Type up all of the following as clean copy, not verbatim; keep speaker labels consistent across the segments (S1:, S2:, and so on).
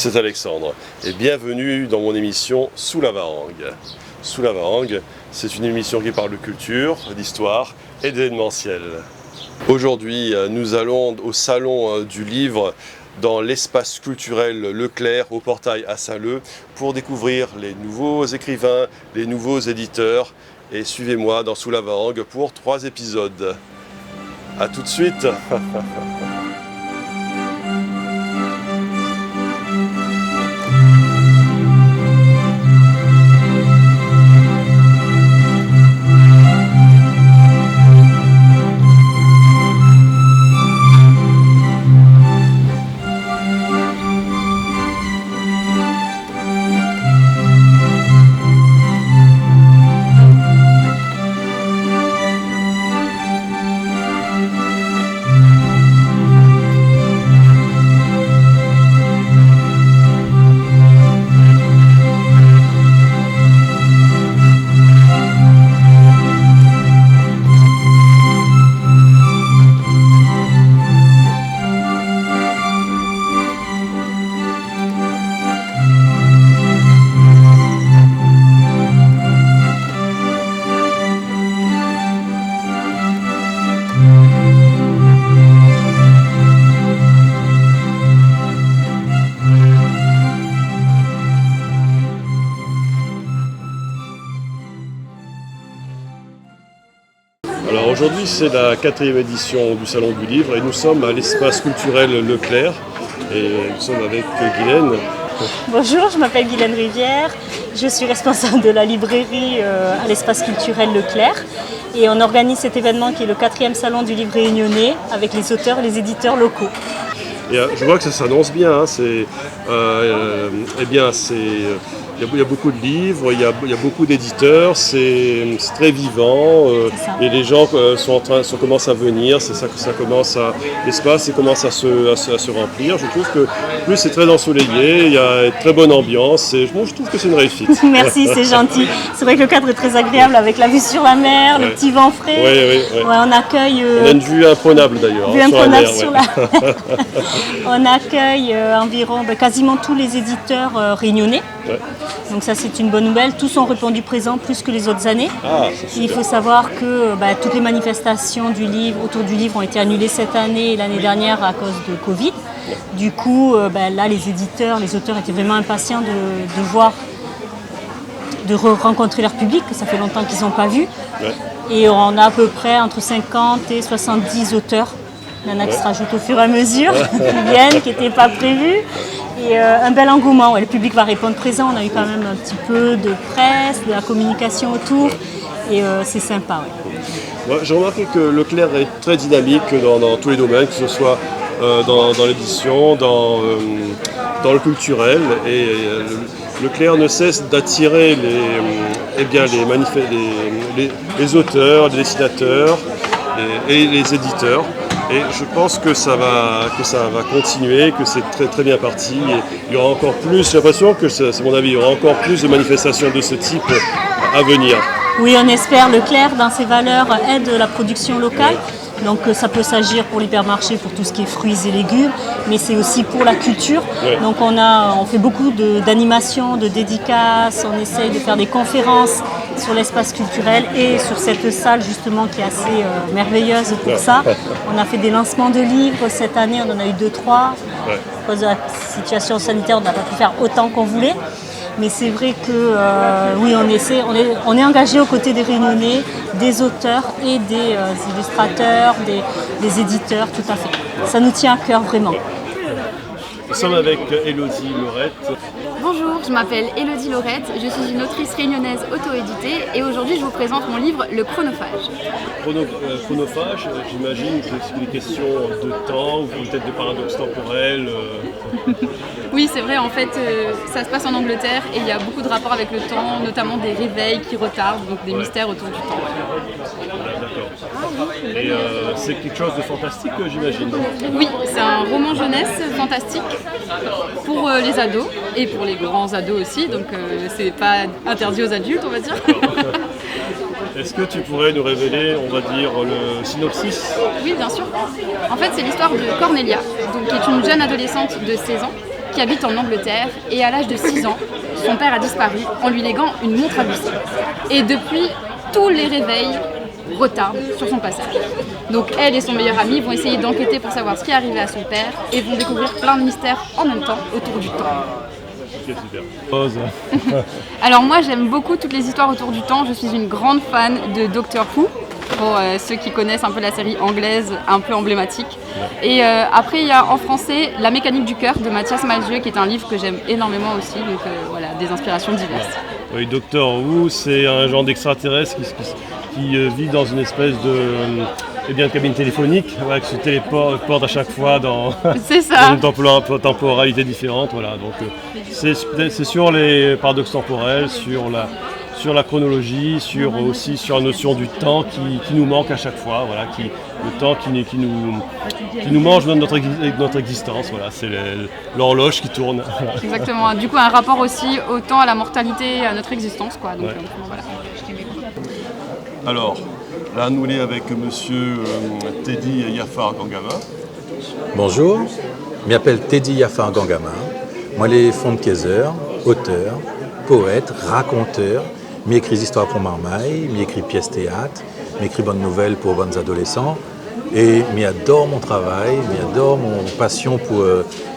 S1: c'est Alexandre et bienvenue dans mon émission Sous la Varangue. Sous la Varangue, c'est une émission qui parle de culture, d'histoire et d'événementiel. Aujourd'hui, nous allons au Salon du Livre dans l'espace culturel Leclerc au portail à Saint-Leu pour découvrir les nouveaux écrivains, les nouveaux éditeurs et suivez-moi dans Sous la Varangue pour 3 épisodes. A tout de suite. Alors aujourd'hui c'est la 4e édition du Salon du Livre et nous sommes à l'espace culturel Leclerc et nous sommes avec Guylaine.
S2: Bonjour, je m'appelle Guylaine Rivière, je suis responsable de la librairie à l'espace culturel Leclerc et on organise cet événement qui est le 4e Salon du Livre réunionnais avec les auteurs et les éditeurs locaux.
S1: Et je vois que ça s'annonce bien, hein. Il y a beaucoup de livres, il y a beaucoup d'éditeurs, c'est très vivant et les gens commencent à venir, c'est ça que ça commence à l'espace commence à se remplir. Je trouve que plus c'est très ensoleillé, il y a une très bonne ambiance et je trouve que c'est une réussite.
S2: Merci, c'est gentil. C'est vrai que le cadre est très agréable avec la vue sur la mer, le petit vent frais.
S1: Oui.
S2: Ouais, on accueille.
S1: On a une vue imprenable d'ailleurs.
S2: On accueille environ quasiment tous les éditeurs réunionnais. Ouais. Donc ça c'est une bonne nouvelle, tous ont répondu présent plus que les autres années. Il faut savoir que toutes les manifestations autour du livre ont été annulées cette année et l'année dernière à cause de Covid. Du coup là les éditeurs, les auteurs étaient vraiment impatients de rencontrer leur public, que ça fait longtemps qu'ils n'ont pas vu. Ouais. Et on a à peu près entre 50 et 70 auteurs. Il y en a qui se rajoutent au fur et à mesure, qui viennent, qui n'étaient pas prévus. Et un bel engouement, le public va répondre présent, on a eu quand même un petit peu de presse, de la communication autour et c'est sympa. Ouais.
S1: J'ai remarqué que Leclerc est très dynamique dans tous les domaines, que ce soit dans l'édition, dans le culturel et Leclerc ne cesse d'attirer les auteurs, les dessinateurs et les éditeurs. Et je pense que ça va continuer, que c'est très très bien parti. Et il y aura encore plus, j'ai l'impression que c'est mon avis, il y aura encore plus de manifestations de ce type à venir.
S2: Oui, on espère. Leclerc, dans ses valeurs, aide la production locale. Ouais. Donc ça peut s'agir pour l'hypermarché, pour tout ce qui est fruits et légumes, mais c'est aussi pour la culture. Ouais. Donc on fait beaucoup d'animations, de dédicaces, on essaye de faire des conférences sur l'espace culturel et sur cette salle justement qui est assez merveilleuse pour ça. On a fait des lancements de livres cette année, on en a eu 2-3. Ouais. À cause de la situation sanitaire, on n'a pas pu faire autant qu'on voulait. Mais c'est vrai que oui, on est engagé aux côtés des Réunionnais, des auteurs et des illustrateurs, des éditeurs, tout à fait. Ça nous tient à cœur vraiment.
S1: Nous sommes avec Élodie Laurette.
S3: Bonjour, je m'appelle Élodie Laurette, je suis une autrice réunionnaise auto-éditée et aujourd'hui je vous présente mon livre Le Chronophage.
S1: Chronophage, j'imagine que c'est une question de temps ou peut-être de paradoxe temporel.
S3: Oui, c'est vrai, en fait ça se passe en Angleterre et il y a beaucoup de rapports avec le temps, notamment des réveils qui retardent, donc des mystères autour du temps.
S1: D'accord. Et c'est quelque chose de fantastique, j'imagine.
S3: Oui, c'est un roman jeunesse fantastique pour les ados et pour les grands ados aussi, donc c'est pas interdit aux adultes, on va dire.
S1: Est-ce que tu pourrais nous révéler, on va dire, le synopsis ?
S3: Oui, bien sûr. En fait, c'est l'histoire de Cornelia, donc, qui est une jeune adolescente de 16 ans qui habite en Angleterre et à l'âge de 6 ans, son père a disparu en lui léguant une montre à gousset. Et depuis, tous les réveils retardent sur son passage. Donc elle et son meilleur ami vont essayer d'enquêter pour savoir ce qui est arrivé à son père et vont découvrir plein de mystères en même temps autour du temps.
S1: Ok, super.
S3: Alors moi j'aime beaucoup toutes les histoires autour du temps, je suis une grande fan de Doctor Who, pour ceux qui connaissent un peu la série anglaise un peu emblématique. Et après il y a en français La mécanique du cœur de Mathias Malzieu qui est un livre que j'aime énormément aussi, donc voilà, des inspirations diverses.
S1: Oui, Doctor Who, c'est un genre d'extraterrestre qui vit dans une espèce de cabine téléphonique, ouais, qui se téléporte à chaque fois dans,
S3: C'est ça.
S1: dans une temporalité différente. Voilà. Donc, c'est sur les paradoxes temporels, sur la chronologie, aussi sur la notion du temps qui nous manque à chaque fois. Voilà, le temps qui nous mange dans notre existence. Voilà, c'est l'horloge qui tourne.
S3: Exactement. Du coup, un rapport aussi au temps, à la mortalité, à notre existence, quoi. Donc,
S1: Ouais.
S3: voilà.
S1: Alors, là, nous sommes avec monsieur Teddy Yafar Gangama.
S4: Bonjour, je m'appelle Teddy Yafar Gangama. Moi, je suis Fontkaiser, auteur, poète, raconteur. J'écris histoires pour Marmaille, j'écris pièces théâtre, j'écris bonnes nouvelles pour bonnes adolescents. Et j'adore mon travail, j'adore mon passion pour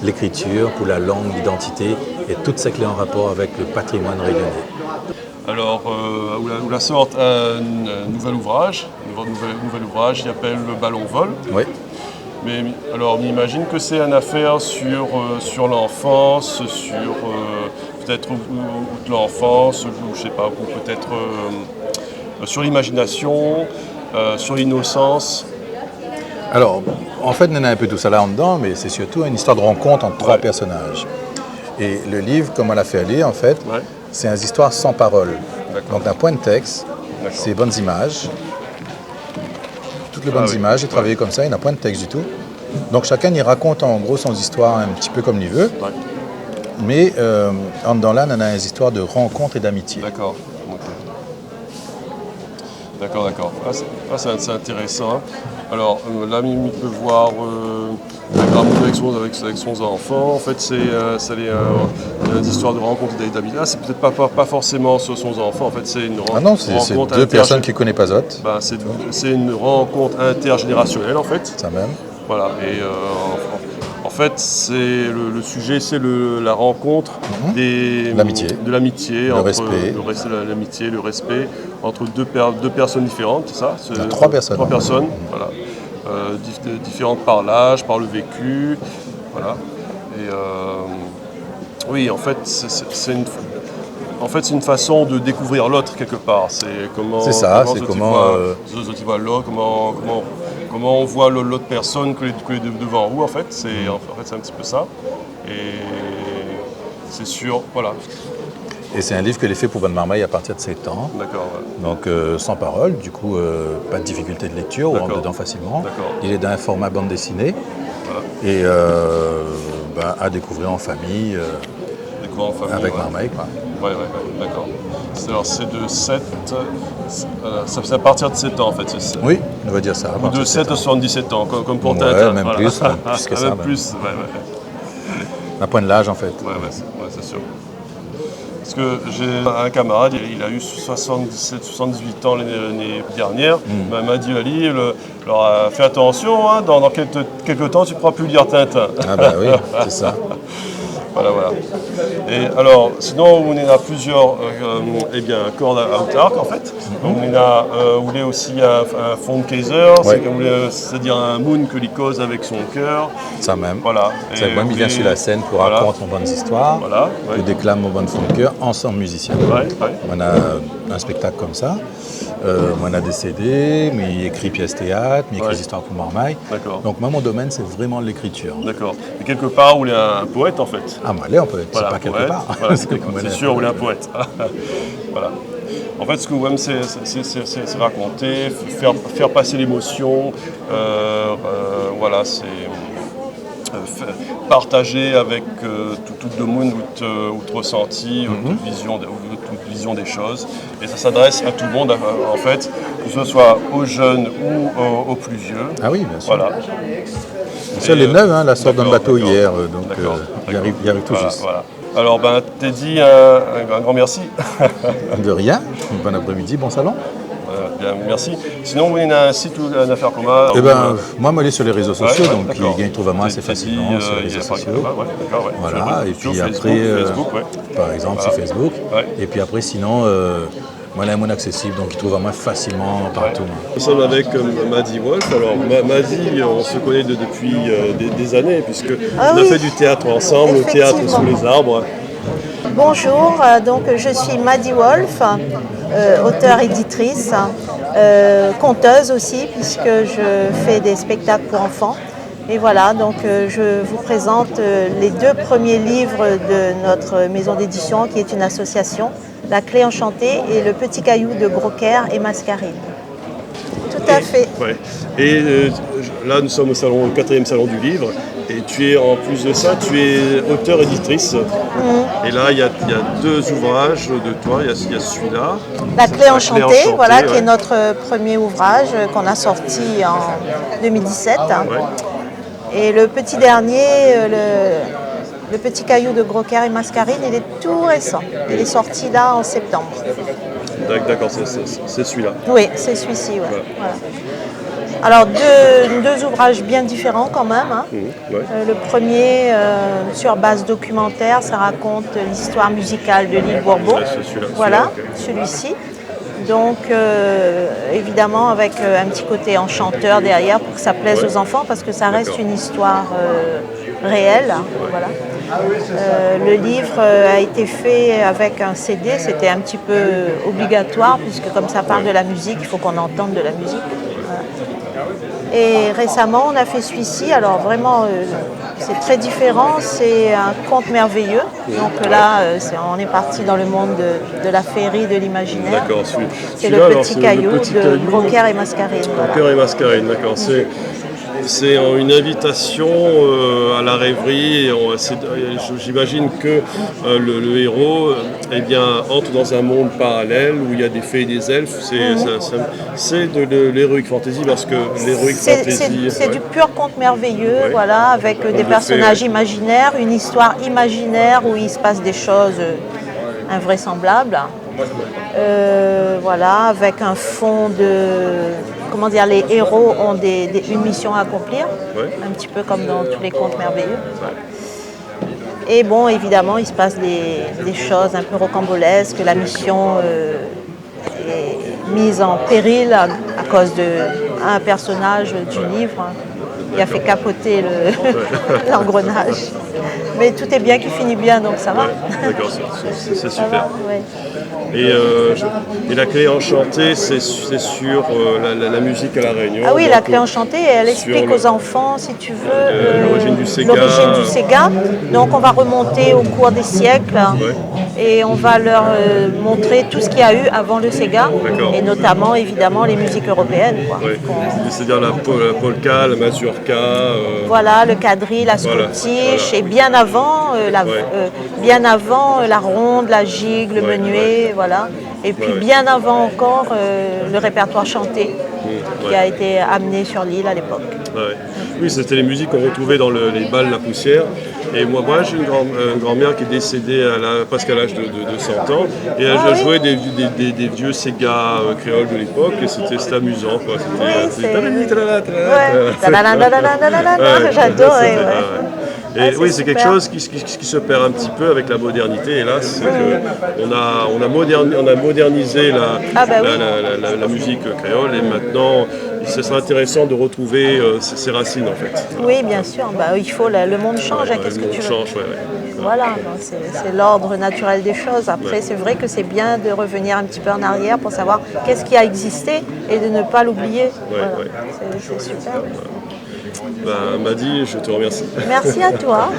S4: l'écriture, pour la langue, l'identité et toutes ces clés en rapport avec le patrimoine réunionnais.
S1: Alors, où la sorte un nouvel ouvrage qui s'appelle Le Ballon Vol.
S4: Oui.
S1: Mais alors, on imagine que c'est une affaire sur l'enfance, sur peut-être l'enfance, ou je sais pas, ou peut-être sur l'imagination, sur l'innocence.
S4: Alors, en fait, on a un peu tout ça là-dedans, mais c'est surtout une histoire de rencontre entre trois personnages. Et le livre, comme on l'a fait lire, en fait, c'est une histoire sans parole. Donc, d'un point de texte, c'est bonnes images. Toutes les bonnes images, j'ai travaillé comme ça, il n'y a point de texte du tout. Donc, chacun y raconte en gros son histoire un petit peu comme il veut.
S1: Ouais.
S4: Mais en dedans là, on a une histoire de rencontre et d'amitié.
S1: D'accord. Okay. D'accord. C'est intéressant. Alors là, il peut voir la grammaire avec son enfant. En fait, c'est une histoire de rencontre et d'amitié. C'est peut-être pas forcément sur son enfant. En fait, c'est une rencontre.
S4: Ah non, c'est deux personnes qui ne connaissent pas autres.
S1: Ben, c'est une rencontre intergénérationnelle, en fait.
S4: Ça même.
S1: Voilà. Et en fait, c'est le sujet, c'est la rencontre de l'amitié,
S4: le respect,
S1: l'amitié, le respect entre deux personnes différentes, c'est ça.
S4: Trois personnes.
S1: Trois personnes, voilà, différentes par l'âge, par le vécu, voilà. Et oui, en fait, c'est une façon de découvrir l'autre quelque part. C'est comment.
S4: C'est ça. C'est comment.
S1: Tu vois l'autre, comment on voit l'autre personne que les devant vous, en fait. C'est un petit peu ça. Et c'est sûr, voilà.
S4: Et c'est un livre que j'ai fait pour Bonne Marmaille à partir de 7 ans.
S1: D'accord. Ouais.
S4: Donc sans parole, du coup, pas de difficulté de lecture, on rentre dedans facilement.
S1: D'accord.
S4: Il est d'un format bande dessinée. Voilà. Et à découvrir en famille, avec Marmaille, quoi.
S1: Ouais, d'accord. Alors c'est de 7, c'est à partir de 7 ans en fait, c'est ça.
S4: Oui, on va dire ça.
S1: Ou de 7 à 77 ans, comme pour
S4: Tintin. Même plus que ça.
S1: Même plus, ouais.
S4: À point de l'âge en fait.
S1: Ouais, c'est sûr. Parce que j'ai un camarade, il a eu 78 ans l'année dernière, il m'a dit Ali, alors fais attention, hein, dans quelques temps tu ne pourras plus lire Tintin.
S4: Ah bah oui, c'est ça.
S1: Voilà. Et alors, sinon, on a plusieurs cordes à outark, en fait. Donc, on a aussi un Fontkaiser, c'est-à-dire un moon que l'on cause avec son cœur.
S4: Ça même.
S1: Voilà.
S4: C'est moi qui viens sur la scène pour raconter mon bonnes histoires, pour déclamer mon bonne Fontkaiser, ensemble musiciens. On a un spectacle comme ça. On a des CD, mais écrit pièces théâtre, mais écrit histoires pour Marmaille. Donc moi, mon domaine, c'est vraiment l'écriture.
S1: D'accord. Et quelque part, où il est un poète, en fait.
S4: Ah, mais allez, on peut être, c'est pas quelque part.
S1: Voilà, c'est sûr, où il est un poète. Voilà. En fait, ce que vous aimez, c'est raconter, faire passer l'émotion. Voilà, c'est partager avec tout le monde votre ressenti, toute vision des choses. Et ça s'adresse à tout le monde, en fait, que ce soit aux jeunes ou aux plus vieux.
S4: Ah oui, bien sûr.
S1: Voilà.
S4: Seul est neuve, hein, la sorte d'un
S1: D'accord,
S4: bateau
S1: d'accord.
S4: hier, donc
S1: D'accord,
S4: il arrive tout
S1: Voilà,
S4: juste.
S1: voilà. Alors, Teddy, un grand merci.
S4: De rien, bon après-midi, bon salon.
S1: Bien, merci. Sinon, vous avez un site ou une affaire commun?
S4: Eh ben, moi, je suis sur les réseaux sociaux,
S1: Ouais,
S4: donc
S1: d'accord.
S4: il trouve à moi assez
S1: Teddy,
S4: facilement sur les réseaux sociaux.
S1: D'accord, ouais.
S4: Voilà, et
S1: Sur
S4: puis
S1: Facebook,
S4: après,
S1: Facebook, ouais.
S4: par exemple,
S1: Voilà.
S4: sur Facebook.
S1: Ouais.
S4: Et puis après, sinon, moi, là, est mon accessible, donc il trouve à moi facilement partout.
S1: Nous sommes avec Maddy Wolf. Alors, Maddy, on se connaît depuis des années, puisque on a fait du théâtre ensemble, le théâtre sous les arbres.
S5: Bonjour, donc je suis Maddy Wolf, auteure-éditrice, conteuse aussi, puisque je fais des spectacles pour enfants. Et voilà, donc je vous présente les 2 premiers livres de notre maison d'édition, qui est une association, La Clé Enchantée et Le Petit Caillou de Brocaire et Mascarine. Tout à fait.
S1: Ouais. Et là, nous sommes au 4e salon du livre. Et tu es, en plus de ça, tu es auteure-éditrice. Et là, il y a 2 ouvrages de toi. Il y a celui-là.
S5: La Clé Enchantée, voilà,
S1: ouais.
S5: qui est notre premier ouvrage qu'on a sorti en 2017.
S1: Ouais.
S5: Et le petit dernier, le Petit Caillou de Brocaire et Mascarine, il est tout récent. Il est sorti là en septembre.
S1: D'accord, c'est celui-là.
S5: Oui, c'est celui-ci, ouais.
S1: Voilà.
S5: Voilà. Alors, deux ouvrages bien différents quand même. Hein.
S1: Ouais.
S5: Le premier, sur base documentaire, ça raconte l'histoire musicale de l'île Bourbon.
S1: Ouais, c'est celui-là.
S5: Voilà,
S1: Celui-là, ok.
S5: celui-ci. Donc, évidemment, avec un petit côté enchanteur derrière pour que ça plaise aux enfants, parce que ça reste
S1: D'accord.
S5: une histoire réelle. Voilà. Le livre a été fait avec un CD, c'était un petit peu obligatoire, puisque comme ça parle de la musique, il faut qu'on entende de la musique. Voilà. Et récemment, on a fait celui-ci, alors vraiment, c'est très différent, c'est un conte merveilleux. Donc là, on est parti dans le monde de la féerie, de l'imaginaire.
S1: D'accord,
S5: C'est le petit caillou de Brocaire et Mascarine.
S1: Brocaire
S5: Voilà.
S1: et Mascarine, d'accord. C'est une invitation à la rêverie. J'imagine que le héros eh bien, entre dans un monde parallèle où il y a des fées et des elfes. C'est de l'heroic fantasy parce que l'heroic fantasy...
S5: C'est du pur conte merveilleux,
S1: Ouais.
S5: voilà, avec des
S1: de
S5: personnages
S1: fées, ouais.
S5: imaginaires, une histoire imaginaire où il se passe des choses invraisemblables. Voilà, avec un fond de... Comment dire, les héros ont une mission à accomplir,
S1: Ouais.
S5: un petit peu comme dans tous les contes merveilleux. Et bon, évidemment, il se passe des choses un peu rocambolesques, la mission est mise en péril à cause d'un personnage du livre qui a fait capoter l'engrenage. Mais tout est bien qui finit bien, donc ça va.
S1: Ouais, d'accord, c'est
S5: Ça
S1: super.
S5: va, ouais.
S1: Et la clé enchantée, c'est sur la musique à La Réunion.
S5: Ah oui,
S1: donc,
S5: la clé enchantée, elle
S1: sur
S5: explique aux enfants, si tu veux,
S1: l'origine du Sega.
S5: l'origine du Sega. Donc on va remonter au cours des siècles et on va leur montrer tout ce qu'il y a eu avant le Sega,
S1: D'accord.
S5: et notamment évidemment les musiques européennes. Quoi.
S1: Ouais. C'est-à-dire la polka, la mazurka.
S5: Voilà, le quadrille, la
S1: Voilà,
S5: scottiche,
S1: voilà.
S5: et bien avant, la ronde, la gigue, le
S1: Ouais,
S5: menuet, voilà. Et puis
S1: Ouais.
S5: bien avant encore, le répertoire chanté qui
S1: ouais.
S5: a été amené sur l'île à l'époque.
S1: Ouais. Oui, c'était les musiques qu'on retrouvait dans les bals La Poussière. Et moi j'ai une grand-mère qui est décédée presque à l'âge de 100 ans. Et elle jouait des vieux Sega créoles de l'époque. Et c'était amusant. Quoi.
S5: J'adore.
S1: Et oui, c'est
S5: super.
S1: quelque chose qui se perd un petit peu avec la modernité. Et là, c'est qu'on a modernisé la musique créole. Et maintenant, ce serait intéressant de retrouver ses racines, en fait.
S5: Oui, bien sûr. Bah, il faut, le monde change.
S1: Ouais,
S5: Qu'est-ce
S1: le
S5: que
S1: monde
S5: tu veux?
S1: change, ouais.
S5: Voilà, c'est l'ordre naturel des choses. Après, c'est vrai que c'est bien de revenir un petit peu en arrière pour savoir qu'est-ce qui a existé et de ne pas l'oublier. Voilà.
S1: Ouais.
S5: C'est super.
S1: Ben, Maddy, je te remercie.
S5: Merci à toi.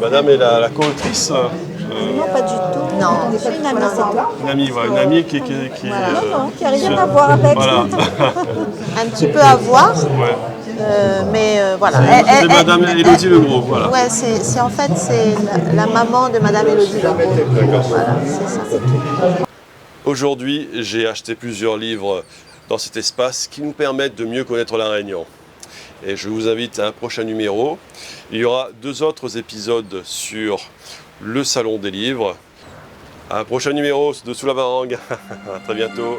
S1: Madame est la co-autrice.
S6: Non, pas du tout.
S5: Non.
S6: On n'est pas une amie, c'est toi.
S1: Une amie qui
S6: Non, non, qui n'a rien à voir avec.
S1: Voilà.
S5: Un petit peu à voir,
S1: Ouais.
S5: mais voilà.
S1: C'est Madame Élodie Legros, voilà.
S5: Ouais, c'est en fait c'est la maman de Madame Élodie Legros. Voilà, c'est ça.
S1: Aujourd'hui, j'ai acheté plusieurs livres dans cet espace qui nous permettent de mieux connaître La Réunion. et je vous invite à un prochain numéro. Il y aura 2 autres épisodes sur le Salon des livres. À un prochain numéro de Sous la Varangue. À très bientôt.